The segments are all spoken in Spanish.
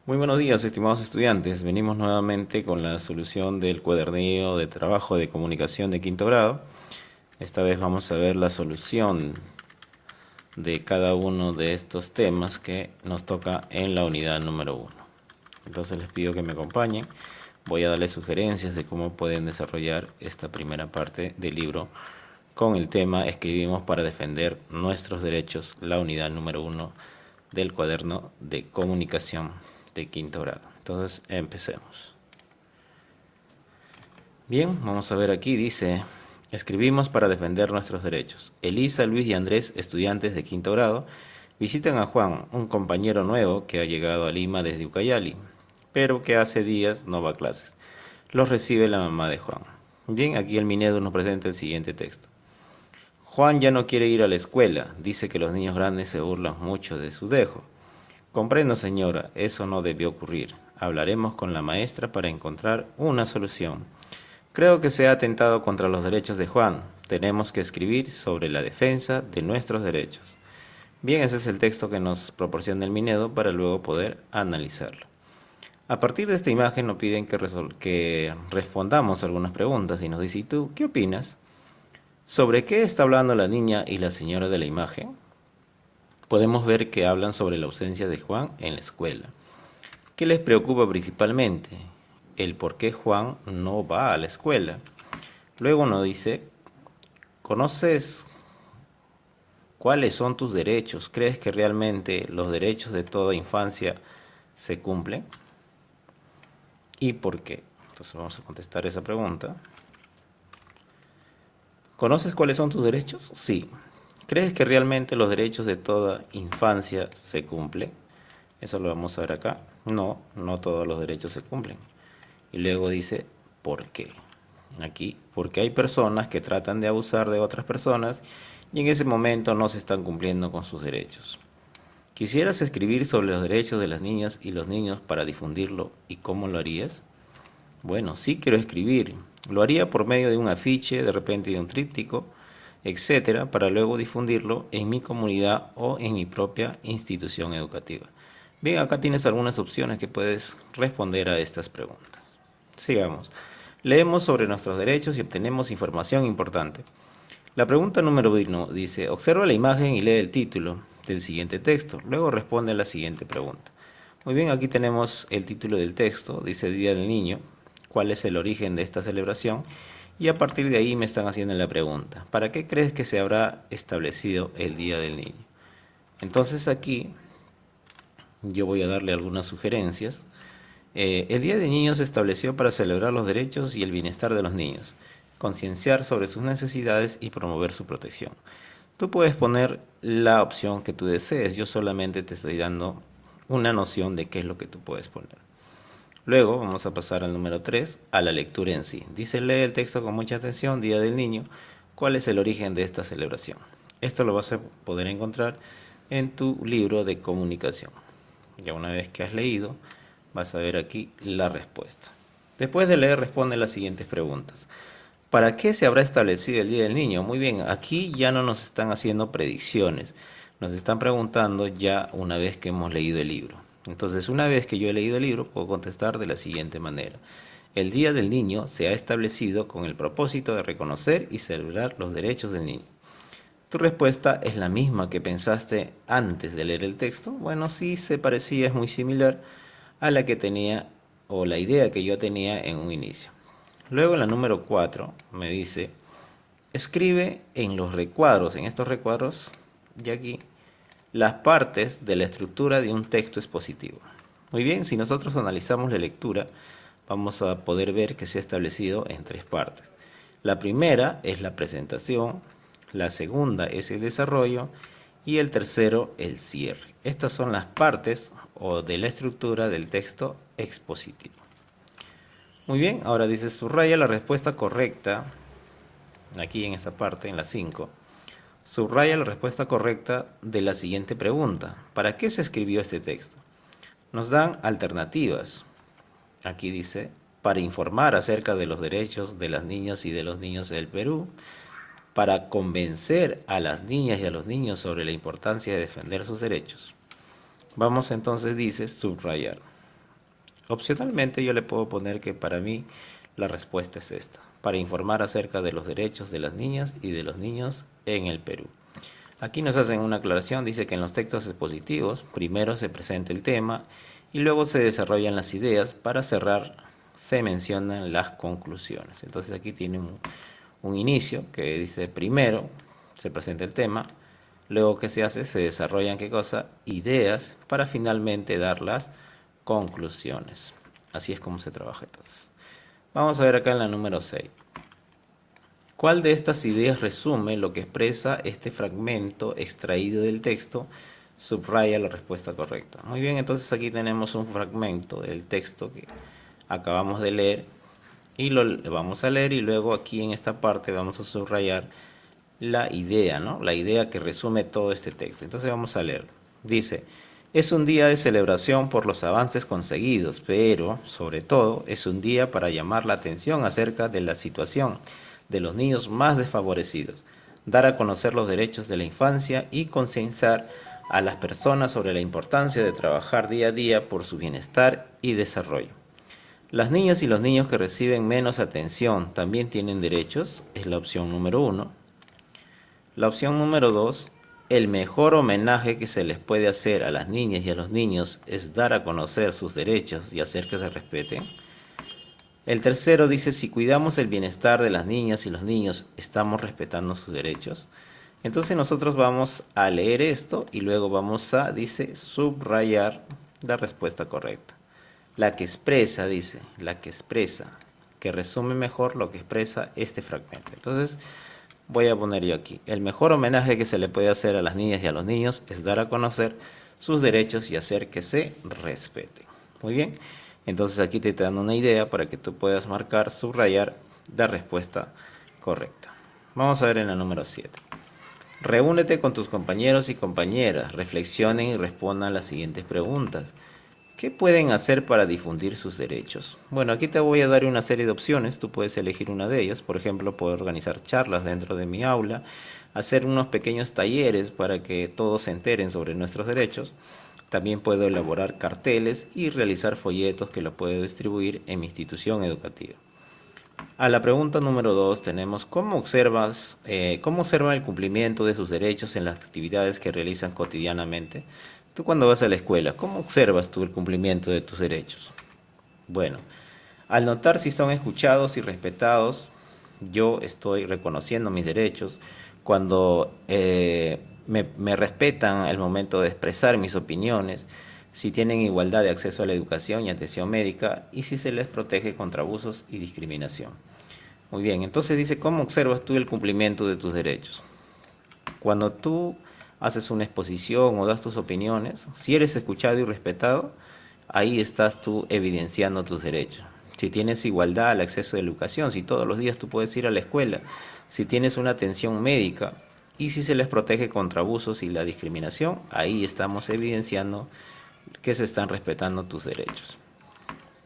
Muy buenos días, estimados estudiantes. Venimos nuevamente con la solución del cuadernillo de trabajo de comunicación de quinto grado. Esta vez vamos a ver la solución de cada uno de estos temas que nos toca en la unidad número 1. Entonces les pido que me acompañen. Voy a darles sugerencias de cómo pueden desarrollar esta primera parte del libro con el tema Escribimos para defender nuestros derechos, la unidad número 1 del cuaderno de comunicación de quinto grado. Entonces empecemos. Bien, vamos a ver aquí, dice, escribimos para defender nuestros derechos. Elisa, Luis y Andrés, estudiantes de quinto grado, visitan a Juan, un compañero nuevo que ha llegado a Lima desde Ucayali, pero que hace días no va a clases. Los recibe la mamá de Juan. Bien, aquí el Minedo nos presenta el siguiente texto. Juan ya no quiere ir a la escuela, dice que los niños grandes se burlan mucho de su dejo. Comprendo, señora, eso no debió ocurrir. Hablaremos con la maestra para encontrar una solución. Creo que se ha atentado contra los derechos de Juan. Tenemos que escribir sobre la defensa de nuestros derechos. Bien, ese es el texto que nos proporciona el Minedo para luego poder analizarlo. A partir de esta imagen nos piden que respondamos algunas preguntas y nos dice, ¿y tú qué opinas? ¿Sobre qué está hablando la niña y la señora de la imagen? Podemos ver que hablan sobre la ausencia de Juan en la escuela. ¿Qué les preocupa principalmente? El por qué Juan no va a la escuela. Luego nos dice, ¿conoces cuáles son tus derechos? ¿Crees que realmente los derechos de toda infancia se cumplen? ¿Y por qué? Entonces vamos a contestar esa pregunta. ¿Conoces cuáles son tus derechos? Sí. ¿Crees que realmente los derechos de toda infancia se cumplen? Eso lo vamos a ver acá. No, no todos los derechos se cumplen. Y luego dice, ¿por qué? Aquí, porque hay personas que tratan de abusar de otras personas y en ese momento no se están cumpliendo con sus derechos. ¿Quisieras escribir sobre los derechos de las niñas y los niños para difundirlo y cómo lo harías? Bueno, sí quiero escribir. Lo haría por medio de un afiche, de repente de un tríptico, etcétera, para luego difundirlo en mi comunidad o en mi propia institución educativa. Bien, acá tienes algunas opciones que puedes responder a estas preguntas. Sigamos. Leemos sobre nuestros derechos y obtenemos información importante. La pregunta número 1 dice, observa la imagen y lee el título del siguiente texto. Luego responde a la siguiente pregunta. Muy bien, aquí tenemos el título del texto, dice Día del Niño, cuál es el origen de esta celebración y a partir de ahí me están haciendo la pregunta, ¿para qué crees que se habrá establecido el Día del Niño? Entonces aquí yo voy a darle algunas sugerencias. El Día del Niño se estableció para celebrar los derechos y el bienestar de los niños, concienciar sobre sus necesidades y promover su protección. Tú puedes poner la opción que tú desees, yo solamente te estoy dando una noción de qué es lo que tú puedes poner. Luego vamos a pasar al número 3, a la lectura en sí. Dice, lee el texto con mucha atención, Día del Niño, ¿cuál es el origen de esta celebración? Esto lo vas a poder encontrar en tu libro de comunicación. Ya una vez que has leído, vas a ver aquí la respuesta. Después de leer, responde las siguientes preguntas. ¿Para qué se habrá establecido el Día del Niño? Muy bien, aquí ya no nos están haciendo predicciones, nos están preguntando ya una vez que hemos leído el libro. Entonces, una vez que yo he leído el libro, puedo contestar de la siguiente manera. El Día del Niño se ha establecido con el propósito de reconocer y celebrar los derechos del niño. ¿Tu respuesta es la misma que pensaste antes de leer el texto? Bueno, sí se parecía, es muy similar a la que tenía o la idea que yo tenía en un inicio. Luego en la número 4 me dice, escribe en los recuadros, en estos recuadros de aquí, las partes de la estructura de un texto expositivo. Muy bien, si nosotros analizamos la lectura, vamos a poder ver que se ha establecido en 3 partes. La primera es la presentación, la segunda es el desarrollo y el tercero el cierre. Estas son las partes o de la estructura del texto expositivo. Muy bien, ahora dice subraya la respuesta correcta, aquí en esta parte, en la 5. Subraya la respuesta correcta de la siguiente pregunta. ¿Para qué se escribió este texto? Nos dan alternativas. Aquí dice, para informar acerca de los derechos de las niñas y de los niños del Perú, para convencer a las niñas y a los niños sobre la importancia de defender sus derechos. Vamos entonces, dice, subrayar. Opcionalmente yo le puedo poner que para mí la respuesta es esta, para informar acerca de los derechos de las niñas y de los niños en el Perú. Aquí nos hacen una aclaración, dice que en los textos expositivos primero se presenta el tema y luego se desarrollan las ideas. Para cerrar se mencionan las conclusiones. Entonces aquí tiene un inicio que dice primero se presenta el tema, luego que se hace se desarrollan ¿qué cosa? Ideas para finalmente dar las conclusiones. Así es como se trabaja entonces. Vamos a ver acá en la número 6. ¿Cuál de estas ideas resume lo que expresa este fragmento extraído del texto? Subraya la respuesta correcta. Muy bien, entonces aquí tenemos un fragmento del texto que acabamos de leer y lo vamos a leer y luego aquí en esta parte vamos a subrayar la idea, ¿no? La idea que resume todo este texto. Entonces vamos a leer. Dice, es un día de celebración por los avances conseguidos, pero sobre todo es un día para llamar la atención acerca de la situación de los niños más desfavorecidos, dar a conocer los derechos de la infancia y concienciar a las personas sobre la importancia de trabajar día a día por su bienestar y desarrollo. Las niñas y los niños que reciben menos atención también tienen derechos, es la opción número 1. La opción número 2, el mejor homenaje que se les puede hacer a las niñas y a los niños es dar a conocer sus derechos y hacer que se respeten. El tercero dice, si cuidamos el bienestar de las niñas y los niños, ¿estamos respetando sus derechos? Entonces nosotros vamos a leer esto y luego vamos a, dice, subrayar la respuesta correcta. La que expresa, dice, la que expresa, que resume mejor lo que expresa este fragmento. Entonces voy a poner yo aquí, el mejor homenaje que se le puede hacer a las niñas y a los niños es dar a conocer sus derechos y hacer que se respeten. Muy bien. Entonces aquí te dan una idea para que tú puedas marcar, subrayar la respuesta correcta. Vamos a ver en la número 7. Reúnete con tus compañeros y compañeras, reflexionen y respondan las siguientes preguntas. ¿Qué pueden hacer para difundir sus derechos? Bueno, aquí te voy a dar una serie de opciones, tú puedes elegir una de ellas. Por ejemplo, puedo organizar charlas dentro de mi aula, hacer unos pequeños talleres para que todos se enteren sobre nuestros derechos. También puedo elaborar carteles y realizar folletos que los puedo distribuir en mi institución educativa. A la pregunta número 2 tenemos ¿cómo observa el cumplimiento de sus derechos en las actividades que realizan cotidianamente? Tú cuando vas a la escuela, ¿cómo observas tú el cumplimiento de tus derechos? Bueno, al notar si son escuchados y respetados, yo estoy reconociendo mis derechos. Cuando me respetan al momento de expresar mis opiniones, si tienen igualdad de acceso a la educación y atención médica y si se les protege contra abusos y discriminación. Muy bien, entonces dice, ¿cómo observas tú el cumplimiento de tus derechos? Cuando tú haces una exposición o das tus opiniones, si eres escuchado y respetado, ahí estás tú evidenciando tus derechos. Si tienes igualdad al acceso a la educación, si todos los días tú puedes ir a la escuela, si tienes una atención médica y si se les protege contra abusos y la discriminación, ahí estamos evidenciando que se están respetando tus derechos.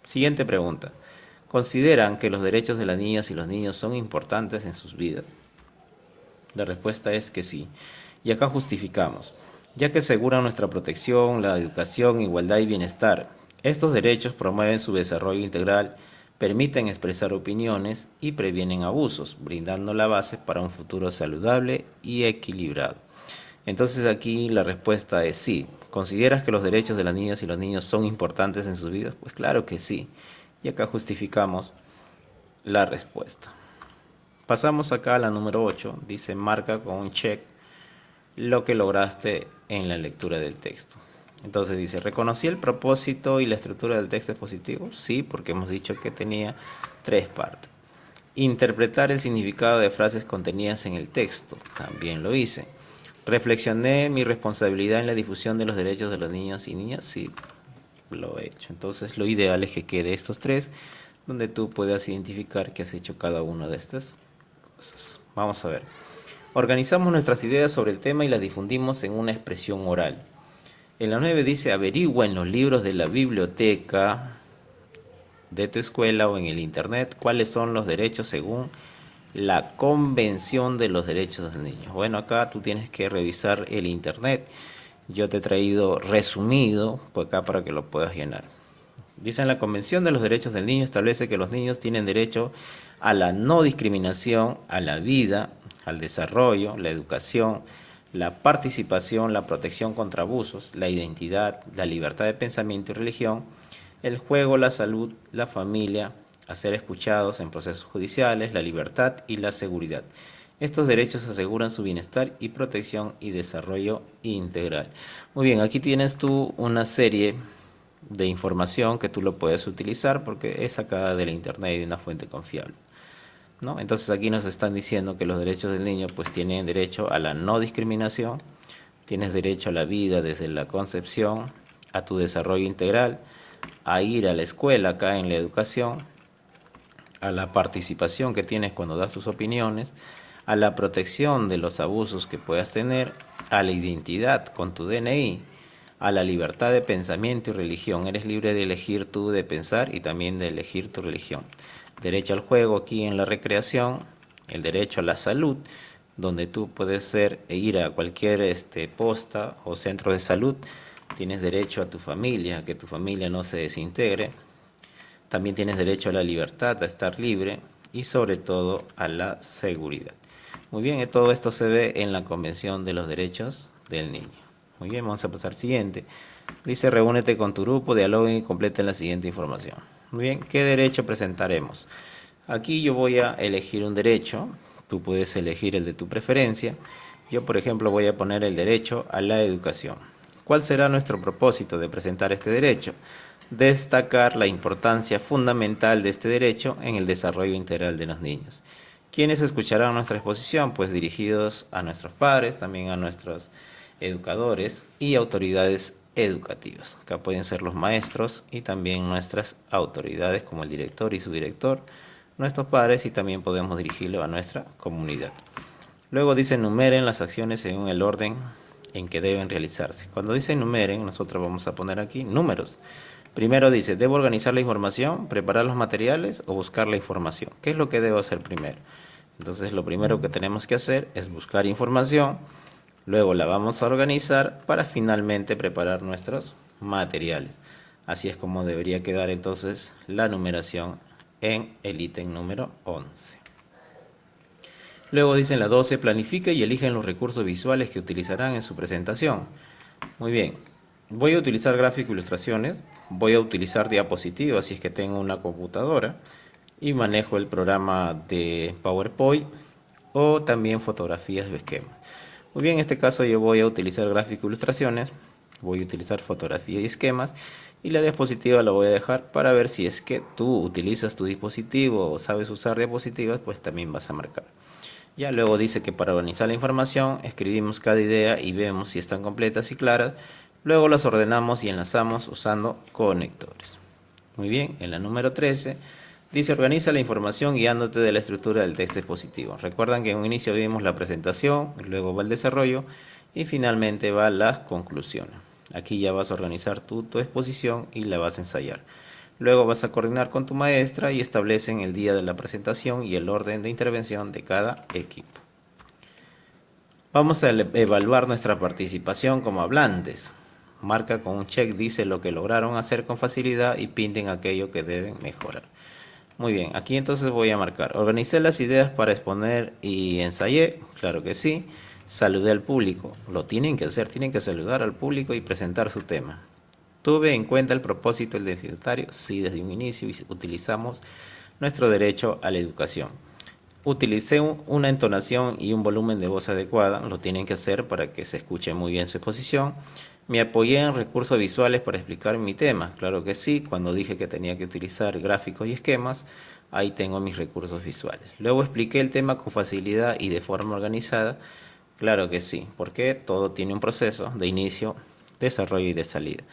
Siguiente pregunta. ¿Consideran que los derechos de las niñas y los niños son importantes en sus vidas? La respuesta es que sí. Y acá justificamos, ya que aseguran nuestra protección, la educación, igualdad y bienestar. Estos derechos promueven su desarrollo integral, permiten expresar opiniones y previenen abusos, brindando la base para un futuro saludable y equilibrado. Entonces aquí la respuesta es sí. ¿Consideras que los derechos de las niñas y los niños son importantes en sus vidas? Pues claro que sí. Y acá justificamos la respuesta. Pasamos acá a la número 8. Dice marca con un check lo que lograste en la lectura del texto. Entonces dice, ¿reconocí el propósito y la estructura del texto expositivo? Sí, porque hemos dicho que tenía 3 partes. Interpretar el significado de frases contenidas en el texto. También lo hice. ¿Reflexioné mi responsabilidad en la difusión de los derechos de los niños y niñas? Sí, lo he hecho. Entonces lo ideal es que quede estos 3, donde tú puedas identificar que has hecho cada una de estas cosas. Vamos a ver. Organizamos nuestras ideas sobre el tema y las difundimos en una expresión oral. En la 9 dice, averigua en los libros de la biblioteca de tu escuela o en el internet cuáles son los derechos según la Convención de los Derechos de los Niños. Bueno, acá tú tienes que revisar el internet. Yo te he traído resumido por acá para que lo puedas llenar. Dicen la Convención de los Derechos del Niño establece que los niños tienen derecho a la no discriminación, a la vida, al desarrollo, la educación, la participación, la protección contra abusos, la identidad, la libertad de pensamiento y religión, el juego, la salud, la familia, a ser escuchados en procesos judiciales, la libertad y la seguridad. Estos derechos aseguran su bienestar y protección y desarrollo integral. Muy bien, aquí tienes tú una serie de información que tú lo puedes utilizar porque es sacada de la internet y de una fuente confiable, ¿no? Entonces aquí nos están diciendo que los derechos del niño pues tienen derecho a la no discriminación, tienes derecho a la vida desde la concepción, a tu desarrollo integral, a ir a la escuela acá en la educación, a la participación que tienes cuando das tus opiniones, a la protección de los abusos que puedas tener, a la identidad con tu DNI, a la libertad de pensamiento y religión. Eres libre de elegir tú de pensar y también de elegir tu religión. Derecho al juego aquí en la recreación, el derecho a la salud, donde tú puedes ser e ir a cualquier posta o centro de salud. Tienes derecho a tu familia, que tu familia no se desintegre. También tienes derecho a la libertad, a estar libre y sobre todo a la seguridad. Muy bien, todo esto se ve en la Convención de los Derechos del Niño. Muy bien, vamos a pasar al siguiente. Dice, reúnete con tu grupo, dialoguen y completen la siguiente información. Muy bien, ¿qué derecho presentaremos? Aquí yo voy a elegir un derecho, tú puedes elegir el de tu preferencia. Yo, por ejemplo, voy a poner el derecho a la educación. ¿Cuál será nuestro propósito de presentar este derecho? Destacar la importancia fundamental de este derecho en el desarrollo integral de los niños. ¿Quiénes escucharán nuestra exposición? Pues dirigidos a nuestros padres, también a nuestros educadores y autoridades educativas. Acá pueden ser los maestros y también nuestras autoridades como el director y su director, nuestros padres y también podemos dirigirlo a nuestra comunidad. Luego dice enumeren las acciones según el orden en que deben realizarse. Cuando dice enumeren, nosotros vamos a poner aquí números. Primero dice, ¿debo organizar la información, preparar los materiales o buscar la información? ¿Qué es lo que debo hacer primero? Entonces lo primero que tenemos que hacer es buscar información, luego la vamos a organizar para finalmente preparar nuestros materiales. Así es como debería quedar entonces la numeración en el ítem número 11. Luego dicen la 12, planifique y eligen los recursos visuales que utilizarán en su presentación. Muy bien, voy a utilizar gráficos e ilustraciones, voy a utilizar diapositivas si es que tengo una computadora y manejo el programa de PowerPoint o también fotografías o esquemas. Muy bien, en este caso yo voy a utilizar gráficos e ilustraciones, voy a utilizar fotografías y esquemas y la diapositiva la voy a dejar para ver si es que tú utilizas tu dispositivo o sabes usar diapositivas, pues también vas a marcar. Ya luego dice que para organizar la información escribimos cada idea y vemos si están completas y claras. Luego las ordenamos y enlazamos usando conectores. Muy bien, en la número 13 dice organiza la información guiándote de la estructura del texto expositivo. Recuerdan que en un inicio vimos la presentación, luego va el desarrollo y finalmente va las conclusiones. Aquí ya vas a organizar tu exposición y la vas a ensayar. Luego vas a coordinar con tu maestra y establecen el día de la presentación y el orden de intervención de cada equipo. Vamos a evaluar nuestra participación como hablantes. Marca con un check, dice lo que lograron hacer con facilidad y pinten aquello que deben mejorar. Muy bien, aquí entonces voy a marcar. Organicé las ideas para exponer y ensayé, claro que sí. Saludé al público, lo tienen que hacer, tienen que saludar al público y presentar su tema. ¿Tuve en cuenta el propósito del destinatario? Sí, desde un inicio utilizamos nuestro derecho a la educación. Utilicé una entonación y un volumen de voz adecuada, lo tienen que hacer para que se escuche muy bien su exposición. Me apoyé en recursos visuales para explicar mi tema, claro que sí, cuando dije que tenía que utilizar gráficos y esquemas, ahí tengo mis recursos visuales. Luego expliqué el tema con facilidad y de forma organizada, claro que sí, porque todo tiene un proceso de inicio, desarrollo y de salida.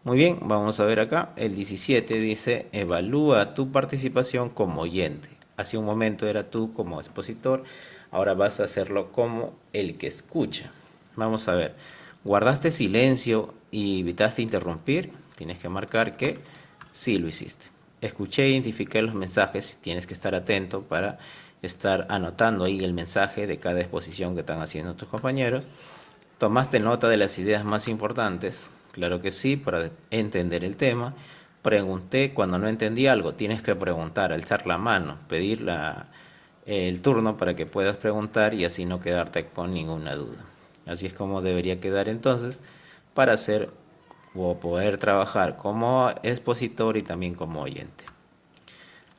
Muy bien, vamos a ver acá, el 17 dice, evalúa tu participación como oyente. Hace un momento era tú como expositor, ahora vas a hacerlo como el que escucha. Vamos a ver, ¿guardaste silencio y evitaste interrumpir? Tienes que marcar que sí lo hiciste. Escuché e identifiqué los mensajes, tienes que estar atento para estar anotando ahí el mensaje de cada exposición que están haciendo tus compañeros. ¿Tomaste nota de las ideas más importantes? Claro que sí, para entender el tema. pregunté cuando no entendí algo. Tienes que preguntar, alzar la mano, pedir el turno para que puedas preguntar y así no quedarte con ninguna duda. Así es como debería quedar entonces para hacer o poder trabajar como expositor y también como oyente.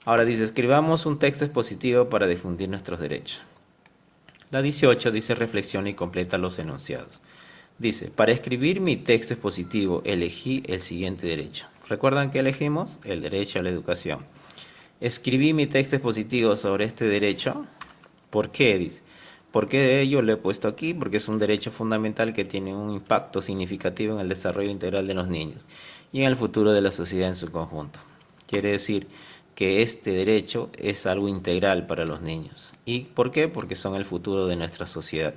Ahora dice, escribamos un texto expositivo para difundir nuestros derechos. La 18 dice, reflexiona y completa los enunciados. Dice, para escribir mi texto expositivo elegí el siguiente derecho. ¿Recuerdan que elegimos? El derecho a la educación. Escribí mi texto expositivo sobre este derecho. ¿Por qué? Dice. ¿Por qué yo lo he puesto aquí? Porque es un derecho fundamental que tiene un impacto significativo en el desarrollo integral de los niños y en el futuro de la sociedad en su conjunto. Quiere decir que este derecho es algo integral para los niños. ¿Y por qué? Porque son el futuro de nuestra sociedad.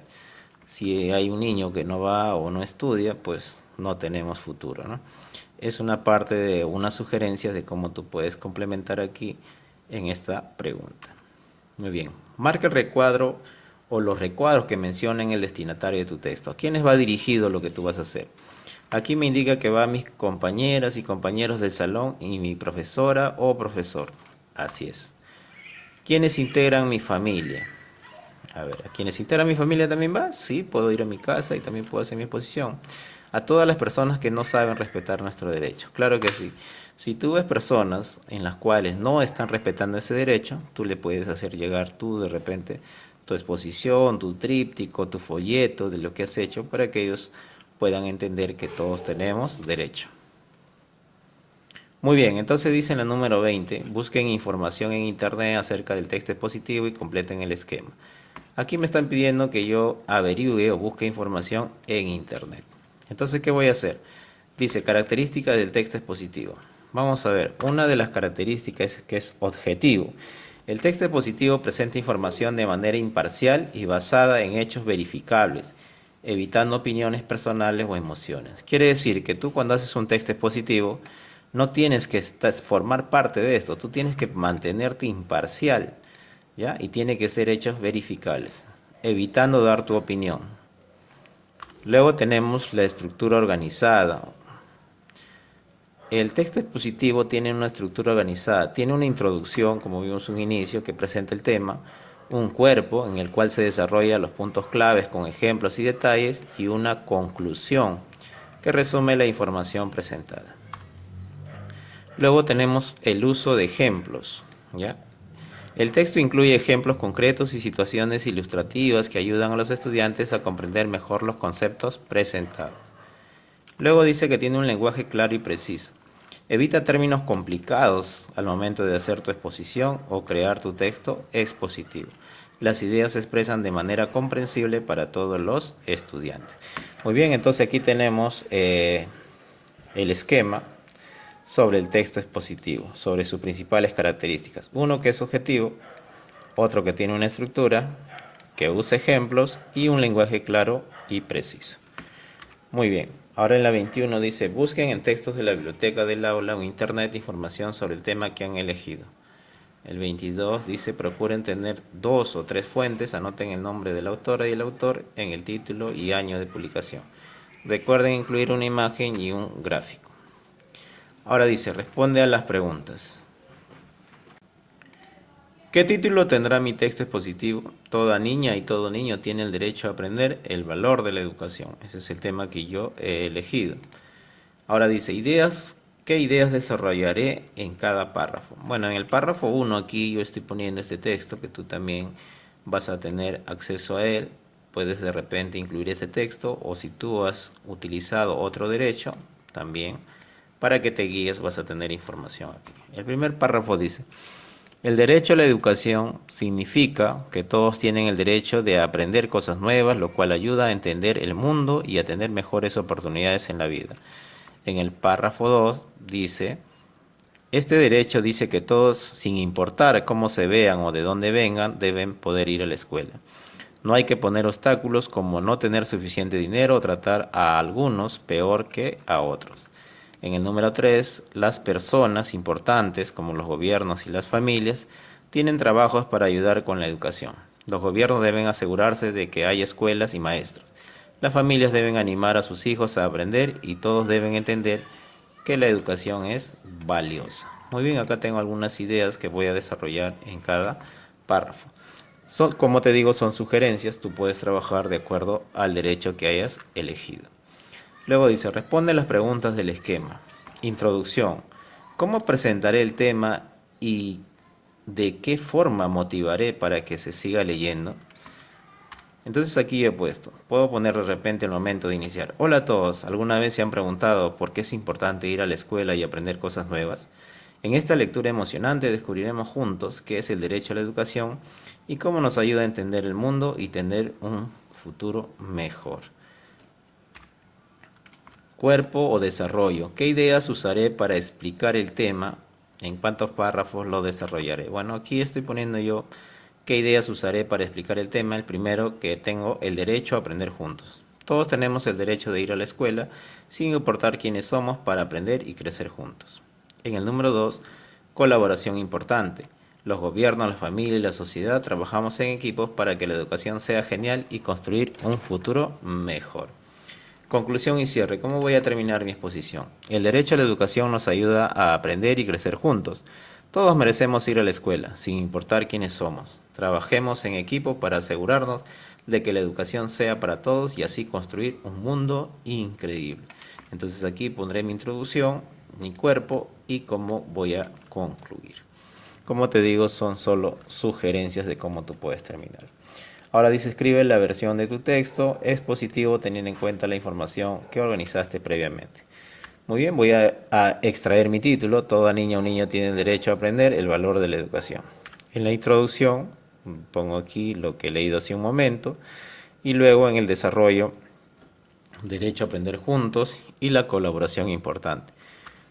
Si hay un niño que no va o no estudia, pues no tenemos futuro, ¿no? Es una parte de una sugerencia de cómo tú puedes complementar aquí en esta pregunta. Muy bien. Marca el recuadro o los recuadros que mencionen el destinatario de tu texto. ¿A quiénes va dirigido lo que tú vas a hacer? Aquí me indica que va a mis compañeras y compañeros del salón y mi profesora o profesor. Así es. ¿Quiénes integran mi familia? A ver, ¿a quienes integran mi familia también va? Sí, puedo ir a mi casa y también puedo hacer mi exposición. A todas las personas que no saben respetar nuestro derecho. Claro que sí. Si tú ves personas en las cuales no están respetando ese derecho, tú le puedes hacer llegar tú de repente tu exposición, tu tríptico, tu folleto de lo que has hecho para que ellos puedan entender que todos tenemos derecho. Muy bien, entonces dice en la número 20, busquen información en internet acerca del texto expositivo y completen el esquema. Aquí me están pidiendo que yo averigüe o busque información en internet. Entonces, ¿qué voy a hacer? Dice, características del texto expositivo. Vamos a ver, una de las características es que es objetivo. El texto expositivo presenta información de manera imparcial y basada en hechos verificables, evitando opiniones personales o emociones. Quiere decir que tú cuando haces un texto expositivo no tienes que formar parte de esto, tú tienes que mantenerte imparcial, ¿ya? Y tiene que ser hechos verificables, evitando dar tu opinión. Luego tenemos la estructura organizada. El texto expositivo tiene una estructura organizada, tiene una introducción, como vimos un inicio, que presenta el tema, un cuerpo en el cual se desarrollan los puntos claves con ejemplos y detalles, y una conclusión que resume la información presentada. Luego tenemos el uso de ejemplos, ¿ya? El texto incluye ejemplos concretos y situaciones ilustrativas que ayudan a los estudiantes a comprender mejor los conceptos presentados. Luego dice que tiene un lenguaje claro y preciso. Evita términos complicados al momento de hacer tu exposición o crear tu texto expositivo. Las ideas se expresan de manera comprensible para todos los estudiantes. Muy bien, entonces aquí tenemos el esquema sobre el texto expositivo, sobre sus principales características. Uno que es objetivo, otro que tiene una estructura, que usa ejemplos y un lenguaje claro y preciso. Muy bien, ahora en la 21 dice, busquen en textos de la biblioteca del aula o internet información sobre el tema que han elegido. El 22 dice, procuren tener 2 o 3 fuentes, anoten el nombre de la autora y el autor en el título y año de publicación. Recuerden incluir una imagen y un gráfico. Ahora dice, responde a las preguntas. ¿Qué título tendrá mi texto expositivo? Toda niña y todo niño tiene el derecho a aprender el valor de la educación. Ese es el tema que yo he elegido. Ahora dice, ideas. ¿Qué ideas desarrollaré en cada párrafo? Bueno, en el párrafo 1 aquí yo estoy poniendo este texto que tú también vas a tener acceso a él. Puedes de repente incluir este texto o si tú has utilizado otro derecho, también para que te guíes vas a tener información aquí. El primer párrafo dice, el derecho a la educación significa que todos tienen el derecho de aprender cosas nuevas, lo cual ayuda a entender el mundo y a tener mejores oportunidades en la vida. En el párrafo 2 dice, este derecho dice que todos, sin importar cómo se vean o de dónde vengan, deben poder ir a la escuela. No hay que poner obstáculos como no tener suficiente dinero o tratar a algunos peor que a otros. En el número 3, las personas importantes, como los gobiernos y las familias, tienen trabajos para ayudar con la educación. Los gobiernos deben asegurarse de que hay escuelas y maestros. Las familias deben animar a sus hijos a aprender y todos deben entender que la educación es valiosa. Muy bien, acá tengo algunas ideas que voy a desarrollar en cada párrafo. Como te digo, son sugerencias, tú puedes trabajar de acuerdo al derecho que hayas elegido. Luego dice, responde las preguntas del esquema. Introducción. ¿Cómo presentaré el tema y de qué forma motivaré para que se siga leyendo? Entonces aquí he puesto, puedo poner de repente el momento de iniciar. Hola a todos, ¿alguna vez se han preguntado por qué es importante ir a la escuela y aprender cosas nuevas? En esta lectura emocionante descubriremos juntos qué es el derecho a la educación y cómo nos ayuda a entender el mundo y tener un futuro mejor. Cuerpo o desarrollo. ¿Qué ideas usaré para explicar el tema? ¿En cuántos párrafos lo desarrollaré? Bueno, aquí estoy poniendo yo qué ideas usaré para explicar el tema. El primero, que tengo el derecho a aprender juntos. Todos tenemos el derecho de ir a la escuela sin importar quiénes somos para aprender y crecer juntos. En el número 2, colaboración importante. Los gobiernos, la familia y la sociedad trabajamos en equipos para que la educación sea genial y construir un futuro mejor. Conclusión y cierre. ¿Cómo voy a terminar mi exposición? El derecho a la educación nos ayuda a aprender y crecer juntos. Todos merecemos ir a la escuela, sin importar quiénes somos. Trabajemos en equipo para asegurarnos de que la educación sea para todos y así construir un mundo increíble. Entonces aquí pondré mi introducción, mi cuerpo y cómo voy a concluir. Como te digo, son solo sugerencias de cómo tú puedes terminar. Ahora dice, escribe la versión de tu texto expositivo teniendo en cuenta la información que organizaste previamente. Muy bien, voy a extraer mi título. Toda niña o niño tiene derecho a aprender el valor de la educación. En la introducción pongo aquí lo que he leído hace un momento y luego en el desarrollo, derecho a aprender juntos y la colaboración importante.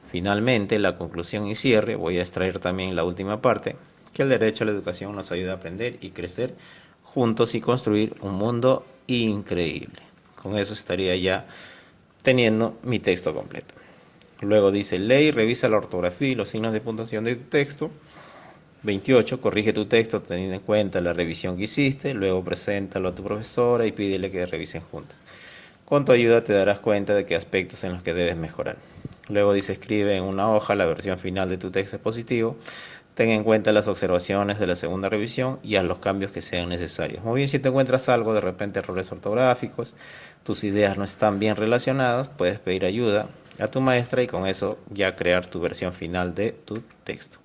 Finalmente, la conclusión y cierre, voy a extraer también la última parte, que el derecho a la educación nos ayuda a aprender y crecer juntos y construir un mundo increíble. Con eso estaría ya teniendo mi texto completo. Luego dice, lee y revisa la ortografía y los signos de puntuación de tu texto. 28, corrige tu texto teniendo en cuenta la revisión que hiciste. Luego preséntalo a tu profesora y pídele que revisen juntos. Con tu ayuda te darás cuenta de qué aspectos en los que debes mejorar. Luego dice, escribe en una hoja la versión final de tu texto expositivo. Ten en cuenta las observaciones de la segunda revisión y haz los cambios que sean necesarios. Muy bien, si te encuentras algo, de repente errores ortográficos, tus ideas no están bien relacionadas, puedes pedir ayuda a tu maestra y con eso ya crear tu versión final de tu texto.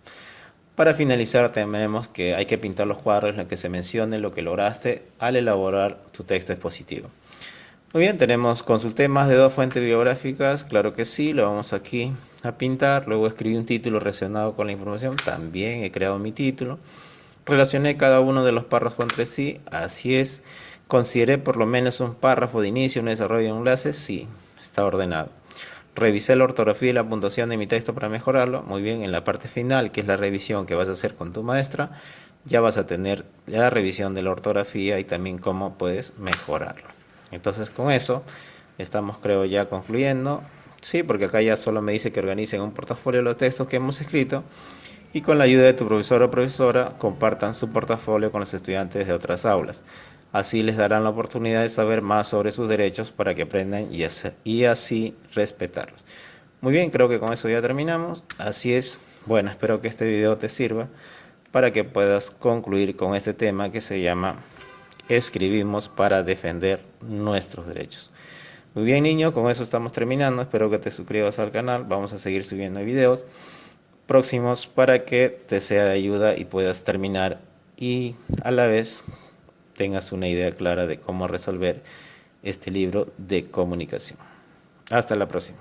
Para finalizar, tenemos que hay que pintar los cuadros en los que se mencione lo que lograste al elaborar tu texto expositivo. Muy bien, consulté más de 2 fuentes bibliográficas, claro que sí, lo vamos aquí a pintar, luego escribí un título relacionado con la información, también he creado mi título, relacioné cada uno de los párrafos entre sí, así es, consideré por lo menos un párrafo de inicio, un desarrollo y un enlace, sí, está ordenado. Revisé la ortografía y la puntuación de mi texto para mejorarlo, muy bien, en la parte final, que es la revisión que vas a hacer con tu maestra, ya vas a tener la revisión de la ortografía y también cómo puedes mejorarlo. Entonces con eso estamos creo ya concluyendo. Sí, porque acá ya solo me dice que organicen un portafolio de los textos que hemos escrito y con la ayuda de tu profesor o profesora compartan su portafolio con los estudiantes de otras aulas. Así les darán la oportunidad de saber más sobre sus derechos para que aprendan y así respetarlos. Muy bien, creo que con eso ya terminamos. Así es. Bueno, espero que este video te sirva para que puedas concluir con este tema que se llama Escribimos para defender nuestros derechos. Muy bien, niños, con eso estamos terminando. Espero que te suscribas al canal. Vamos a seguir subiendo videos próximos para que te sea de ayuda y puedas terminar y a la vez tengas una idea clara de cómo resolver este libro de comunicación. Hasta la próxima.